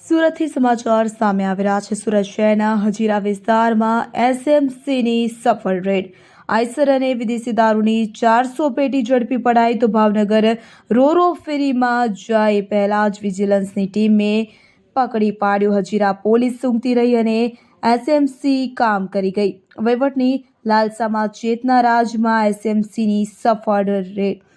સુરતથી સમાચાર સામે આવી રહ્યા છે। સુરત શહેરના હજીરા વિસ્તારમાં એસએમસીની સફળ રેડ। આઈસર અને વિદેશી દારૂની 400 પેટી ઝડપી પડાઈ। તો ભાવનગર રોરો ફેરીમાં જાય પહેલા જ વિજિલન્સની ટીમે પકડી પાડ્યો। હજીરા પોલીસ સૂંઘતી રહી અને એસએમસી કામ કરી ગઈ। વહીવટની લાલસામાં ચેતના રાજમાં એસએમસીની સફળ રેડ।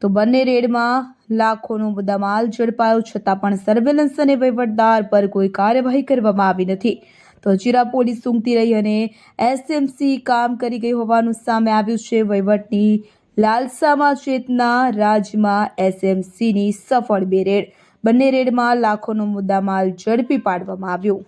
તો બંને રેડમાં લાખોનો મુદ્દામાલ ઝડપાયો, છતાં પણ સર્વેલન્સ અને વહીવટદાર પર કોઈ કાર્યવાહી કરવામાં આવી નથી। તો હજીરા પોલીસ સૂંઘતી રહી અને એસએમસી કામ કરી ગઈ હોવાનું સામે આવ્યું છે। વહીવટની લાલસામાં ચેતના રાજમાં એસએમસીની સફળ બે રેડ। બંને રેડમાં લાખોનો મુદ્દામાલ ઝડપી પાડવામાં આવ્યો।